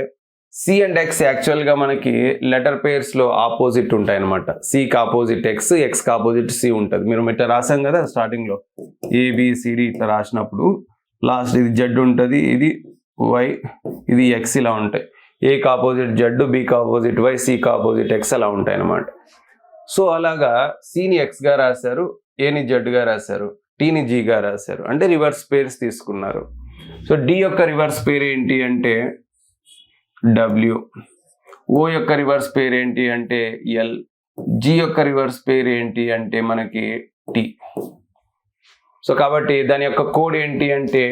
సి అండ్ ఎక్స్ యాక్చువల్గా మనకి లెటర్ పేర్స్లో ఆపోజిట్ ఉంటాయి అనమాట. సికి ఆపోజిట్ ఎక్స్, ఎక్స్కి ఆపోజిట్ సి ఉంటుంది. మీరు ఇట్లా రాసాం కదా స్టార్టింగ్లో ABCD ఇట్లా రాసినప్పుడు లాస్ట్ ఇది జెడ్ ఉంటుంది, ఇది వై, ఇది ఎక్స్, ఇలా ఉంటాయి. ఏకి ఆపోజిట్ జెడ్, బికి ఆపోజిట్ వై, సికి ఆపోజిట్ ఎక్స్ అలా ఉంటాయి అనమాట. సో అలాగా సిని ఎక్స్గా రాశారు, ఏని జెడ్గా రాశారు, టీని జీగా రాశారు, అంటే రివర్స్ పేర్స్ తీసుకున్నారు. సో డి యొక్క రివర్స్ పేరు ఏంటి అంటే W, ఓ యొక్క రివర్స్ పేరు ఏంటి అంటే L, జి యొక్క రివర్స్ పేరు ఏంటి అంటే మనకి T. సో కాబట్టి దాని యొక్క కోడ్ ఏంటి అంటే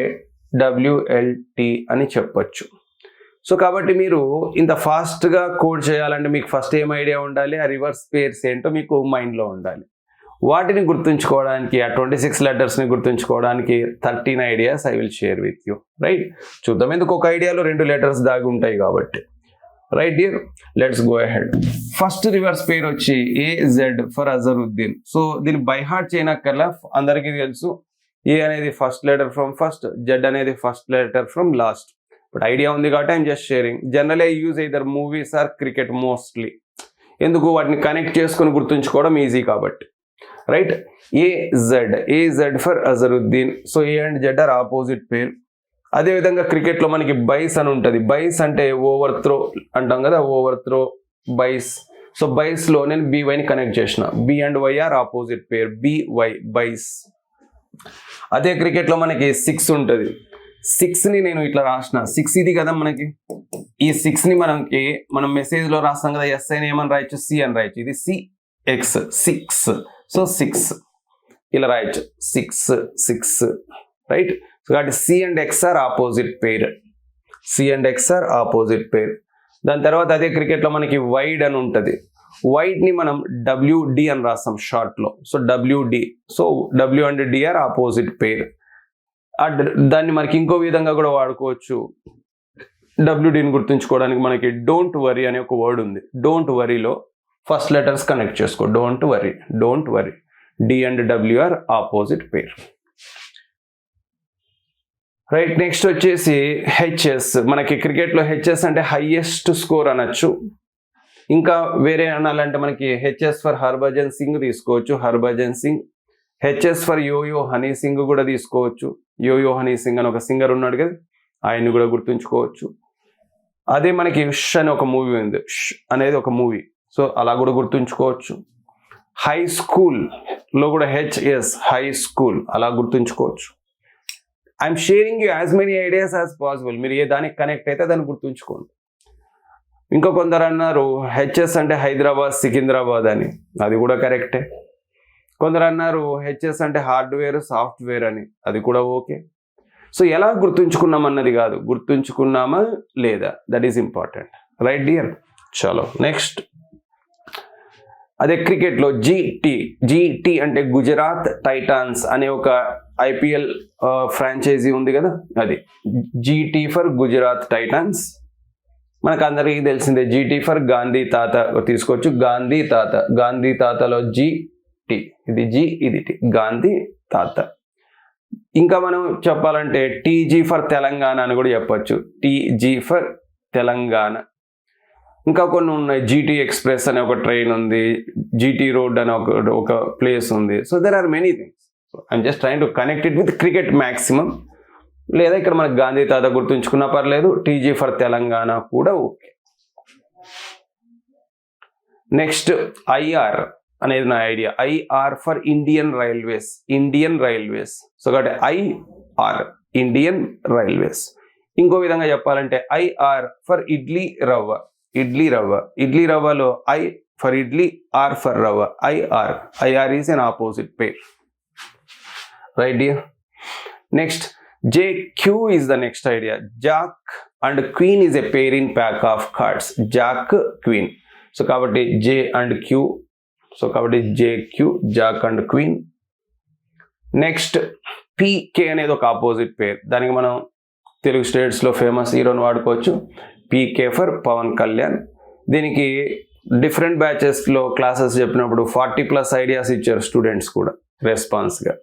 WLT అని చెప్పొచ్చు. సో కాబట్టి మీరు ఇంత ఫాస్ట్గా కోడ్ చేయాలంటే మీకు ఫస్ట్ ఏం ఐడియా ఉండాలి? ఆ రివర్స్ పేర్స్ ఏంటో మీకు మైండ్లో ఉండాలి. వాటిని గుర్తుంచుకోవడానికి, ఆ 26 లెటర్స్ని గుర్తుంచుకోవడానికి 13 ideas I will share with you. Right, చూద్దాం. ఎందుకు ఒక ఐడియాలో 2 లెటర్స్ దాగి ఉంటాయి కాబట్టి. Right dear, let's go ahead. First reverse పేరు వచ్చి AZ ఫర్ అజరుద్దీన్. సో దీన్ని బై హార్ట్ చేయనక్కర్లా, అందరికీ తెలుసు. ఏ అనేది first letter from first, Z అనేది first letter from last. But idea ఉంది కాబట్టి I'm just sharing. Generally I use either movies or cricket mostly. ఎందుకు? వాటిని కనెక్ట్ చేసుకొని గుర్తుంచుకోవడం ఈజీ కాబట్టి. Right, AZ for Azharuddin. So A and Z are opposite pair. అదేవిధంగా క్రికెట్లో మనకి బైస్ అని ఉంటుంది. బైస్ అంటే ఓవర్ త్రో అంటాం కదా, ఓవర్ త్రో, బైస్. సో బైస్లో నేను BYని కనెక్ట్ చేసిన. B and Y are opposite pair, BY byes. అదే క్రికెట్లో మనకి 6 ఉంటుంది. 6ని నేను ఇట్లా రాసిన, 6 ఇది కదా మనకి. ఈ 6ని మనం మెసేజ్లో రాస్తాం కదా, SI ఏమని రాయొచ్చు, C అని రాయొచ్చు. ఇది CX 6. సో 6 ఇలా రాయొచ్చు, 6 రైట్. సో కాబట్టి C and X are opposite pair, C and X are opposite pair. దాని తర్వాత అదే క్రికెట్లో మనకి వైడ్ అని ఉంటుంది. వైడ్ని మనం WD అని రాస్తాం షార్ట్లో. So WD. So W and D are opposite pair. దాన్ని మనకి ఇంకో విధంగా కూడా వాడుకోవచ్చు. WDని గుర్తుంచుకోవడానికి మనకి డోంట్ వరీ అనే ఒక వర్డ్ ఉంది. డోంట్ వరీలో ఫస్ట్ లెటర్స్ కనెక్ట్ చేసుకో. Don't worry, D and W are opposite pair. Right. Next వచ్చేసి HS. మనకి క్రికెట్లో HS అంటే హైయెస్ట్ స్కోర్ అనొచ్చు. ఇంకా వేరే అనాలంటే మనకి HS ఫర్ హర్భజన్ సింగ్ తీసుకోవచ్చు, Harbhajan Singh. HS for yo yo Honey Singh కూడా తీసుకోవచ్చు. యోయో హనీ సింగ్ అని ఒక సింగర్ ఉన్నాడు కదా, ఆయన్ని కూడా గుర్తుంచుకోవచ్చు. అదే మనకి ష్ అని ఒక మూవీ ఉంది, ష్ అనేది ఒక మూవీ. సో అలా కూడా గుర్తుంచుకోవచ్చు. హై స్కూల్లో కూడా HS, హై స్కూల్, అలా గుర్తుంచుకోవచ్చు. I'm sharing you as many ideas as possible. మీరు ఏ దానికి కనెక్ట్ అయితే దాన్ని గుర్తుంచుకోండి. ఇంకా కొందరు అన్నారు HS అంటే హైదరాబాద్, సికింద్రాబాద్ అని. అది కూడా కరెక్టే. కొందరు అన్నారు HS అంటే హార్డ్వేర్, సాఫ్ట్వేర్ అని. అది కూడా ఓకే. సో ఎలా గుర్తుంచుకున్నాం అన్నది కాదు, గుర్తుంచుకున్నామా లేదా, that is important. Right dear. చలో నెక్స్ట్. అదే క్రికెట్లో GT అంటే గుజరాత్ టైటాన్స్ అనే ఒక IPL ఫ్రాంచైజీ ఉంది కదా, అది GT ఫర్ గుజరాత్ టైటాన్స్. మనకు అందరికీ తెలిసిందే. GT ఫర్ గాంధీ తాత తీసుకోవచ్చు, గాంధీ తాతలో GT, ఇది G, ఇది T, గాంధీ తాత. ఇంకా మనం చెప్పాలంటే TG ఫర్ తెలంగాణ అని కూడా చెప్పచ్చు, TG ఫర్ తెలంగాణ. ఇంకా కొన్ని ఉన్నాయి. GT ఎక్స్ప్రెస్ అనే ఒక ట్రైన్ ఉంది, GT రోడ్ అనే ఒక ప్లేస్ ఉంది. So there are many things. So I'm just trying to connect it with cricket maximum. లేదా ఇక్కడ మనకు గాంధీ తాత గుర్తుంచుకున్నా పర్లేదు, TG ఫర్ తెలంగాణ కూడా ఓకే. నెక్స్ట్ IR అనేది నా idea. IR for Indian railways. So కాబట్టి IR ఇండియన్ రైల్వేస్. ఇంకో విధంగా చెప్పాలంటే IR ఫర్ ఇడ్లీ రవ్వలో I for idli, R for rava, IR is an opposite pair. Right dear. Next, JQ is the next idea. Jack and Queen is a pair in pack of cards. Jack, Queen. So kabatti J and Q. So kabatti JQ, Jack and Queen. Next, PK అనేది ఒక opposite పేర్. దానికి మనం తెలుగు స్టేట్స్లో famous హీరోని వాడుకోవచ్చు. PK for Pawan Kalyan. దీనికి different బ్యాచెస్లో classes చెప్పినప్పుడు 40+ ideas ఇచ్చారు స్టూడెంట్స్ కూడా రెస్పాన్స్గా.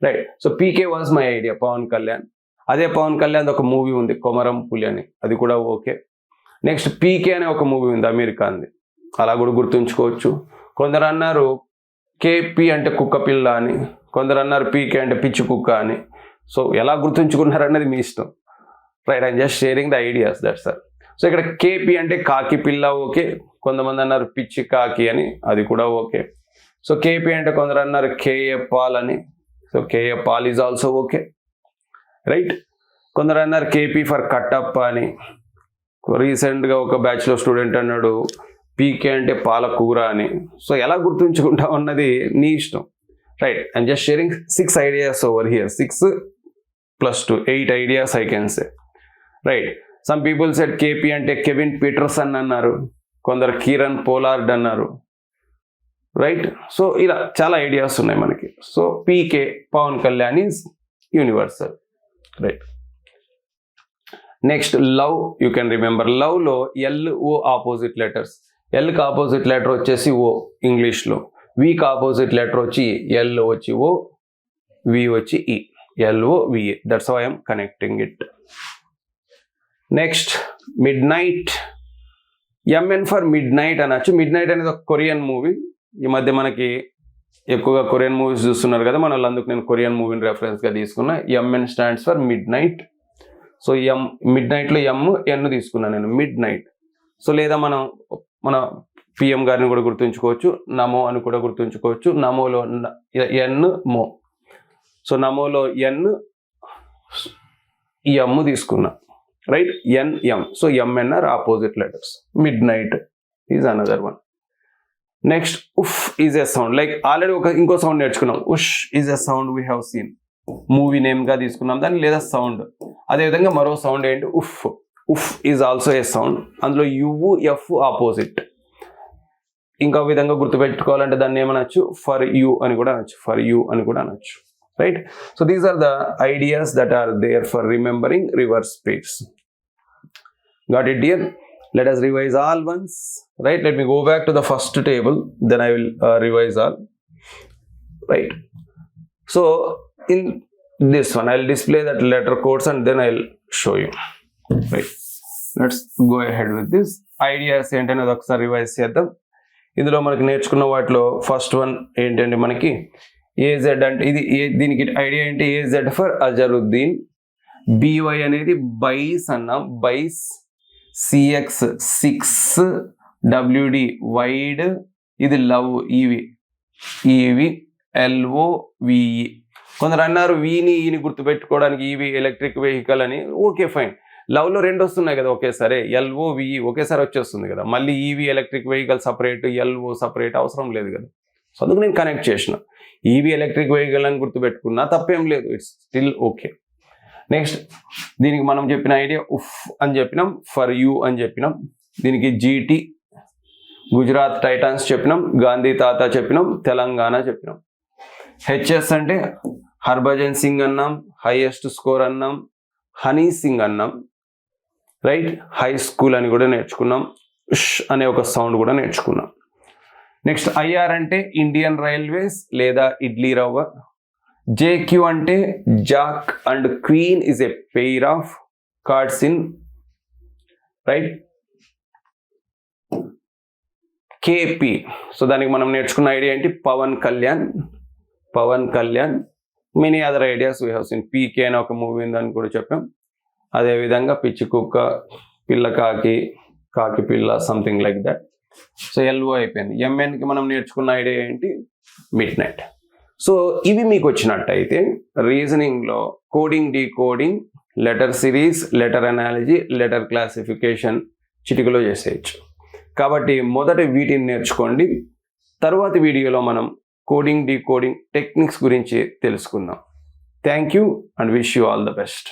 Right. So PK was my idea, Pawan Kalyan. అదే పవన్ కళ్యాణ్ ఒక మూవీ ఉంది, కొమరం పులి అని, అది కూడా ఓకే. నెక్స్ట్ PK అనే ఒక మూవీ ఉంది అమెరికాది, అలా కూడా గుర్తుంచుకోవచ్చు. కొందరు అన్నారు KP అంటే కుక్క పిల్ల అని, కొందరు అన్నారు PK అంటే పిచ్చి కుక్క అని. సో ఎలా గుర్తుంచుకున్నారు అన్నది మీ ఇష్టం. Right, I'm just sharing the ideas, that's all. So ఇక్కడ KP అంటే కాకి పిల్ల ఓకే. కొంతమంది అన్నారు పిచ్చి కాకి అని, అది కూడా ఓకే. సో KP అంటే కొందరు అన్నారు KA పాల్ అని. So KA Paul is also okay. Right. కొందరు అన్నారు KP ఫర్ కట్టప్ప అని. రీసెంట్గా ఒక బ్యాచ్లో స్టూడెంట్ అన్నాడు PK అంటే పాలకూర అని. సో ఎలా గుర్తుంచుకుంటాం అన్నది నీ ఇష్టం. Right, I'm just sharing 6 ideas over here. 6 + 2, 8 ideas I can say. Right. Some people said KP అంటే కెవిన్ పీటర్సన్ అన్నారు, కొందరు కిరణ్ పోలార్డ్ అన్నారు. రైట్. సో ఇలా చాలా ఐడియాస్ ఉన్నాయి మనకి. So PK, Pawan Kalyan is universal. Right. Next love. You can remember, లవ్లో LO opposite letters. Lకి ఆపోజిట్ లెటర్ వచ్చేసి O ఇంగ్లీష్లో. Vకి ఆపోజిట్ లెటర్ వచ్చి L వచ్చి O, V వచ్చి E. LOVA. That's how I'm connecting it. Next mid night. MN for mid night అనొచ్చు. Mid night అనేది ఒక కొరియన్ మూవీ. ఈ మధ్య మనకి ఎక్కువగా కొరియన్ మూవీస్ చూస్తున్నారు కదా మన వాళ్ళు, అందుకు నేను కొరియన్ మూవీని రెఫరెన్స్గా తీసుకున్నా. MN stands for mid night. So mid నైట్లో M, N తీసుకున్నాను నేను, మిడ్ నైట్. సో లేదా మన పిఎం గారిని కూడా గుర్తుంచుకోవచ్చు, నమో అని కూడా గుర్తుంచుకోవచ్చు. నమోలో ఎన్ మో, సో నమోలో ఎన్ ఎమ్ తీసుకున్నా, right, NM. So MN are opposite letters. Midnight is another one. Next ఉఫ్ is a sound, like already ఇంకో సౌండ్ నేర్చుకున్నాం. ఉష్ is a sound we have seen, movie నేమ్గా తీసుకున్నాం దాన్ని, లేదా సౌండ్. అదేవిధంగా మరో సౌండ్ ఏంటి, ఉఫ్. ఉఫ్ ఈజ్ ఆల్సో ఏ సౌండ్. అందులో యు ఎఫ్ ఆపోజిట్. ఇంకో విధంగా గుర్తుపెట్టుకోవాలంటే దాన్ని ఏమనొచ్చు, ఫర్ యూ అని కూడా అనొచ్చు, ఫర్ యూ అని కూడా అనొచ్చు, right. So these are the ideas that are there for remembering reverse speeds. Got it, dear? Let us revise all once, right? Let me go back to the first table, then I will revise all, right? So in this one, I'll display that letter codes and then I'll show you, right? Let's go ahead with this. Ideas ఏంటనేది ఒకసారి revise చేద్దాం. ఇందులో మనకి నేర్చుకున్న వాటిలో first one ఏంటంటే మనకి AZ అంటే ఇది దీనికి ఐడియా ఏంటి, ఏజెడ్ ఫర్ అజరుద్దీన్. బివై అనేది బైస్ అన్నాం, byes. CX six, WD wide, ఇది love EV, EV LO VE. కొందరు అన్నారు వీని ఈని గుర్తుపెట్టుకోవడానికి ఈవి ఎలక్ట్రిక్ వెహికల్ అని. ఓకే ఫైన్, లవ్లో రెండు వస్తున్నాయి కదా ఒకేసారి, ఎల్ఓ విఈ ఒకేసారి వచ్చేస్తుంది కదా. మళ్ళీ EV electric vehicle separate, LO separate అవసరం లేదు కదా. సో అందుకు నేను కనెక్ట్ చేసిన. ఈవి ఎలక్ట్రిక్ వెహికల్ అని గుర్తుపెట్టుకున్నా తప్పేం లేదు, ఇట్స్ స్టిల్ ఓకే. నెక్స్ట్ దీనికి మనం చెప్పిన ఐడియా ఉఫ్ అని చెప్పినాం, ఫర్ యూ అని చెప్పినాం. దీనికి జీటీ గుజరాత్ టైటాన్స్ చెప్పినాం, గాంధీ తాత చెప్పినాం, తెలంగాణ చెప్పినాం. హెచ్ఎస్ అంటే హర్భజన్ సింగ్ అన్నాం, హైయెస్ట్ స్కోర్ అన్నాం, హనీ సింగ్ అన్నాం, రైట్. హై స్కూల్ అని కూడా నేర్చుకున్నాం. ఉష్ అనే ఒక సౌండ్ కూడా నేర్చుకున్నాం. నెక్స్ట్ ఐఆర్ అంటే ఇండియన్ రైల్వేస్ లేదా ఇడ్లీ రవ్వ. జేక్యూ అంటే jack and queen is a pair of cards in, right. KP, so దానికి మనం నేర్చుకున్న ఐడియా ఏంటి, Pawan Kalyan. Pawan Kalyan. Many other ideas we have seen. PK అని ఒక మూవీ ఉందని కూడా చెప్పాం. అదేవిధంగా పిచ్చి కుక్క, పిల్ల కాకి, కాకి పిల్ల, something like that. So LO అయిపోయింది. ఎంఎన్కి మనం నేర్చుకున్న ఐడియా ఏంటి, మిడ్ నైట్. సో ఇవి మీకు వచ్చినట్టయితే రీజనింగ్లో coding, decoding, letter series, letter analogy, letter classification చిటికలో చేసేయచ్చు. కాబట్టి మొదట వీటిని నేర్చుకోండి. తర్వాతి వీడియోలో మనం కోడింగ్, డీకోడింగ్ టెక్నిక్స్ గురించి తెలుసుకుందాం. Thank you and wish you all the best.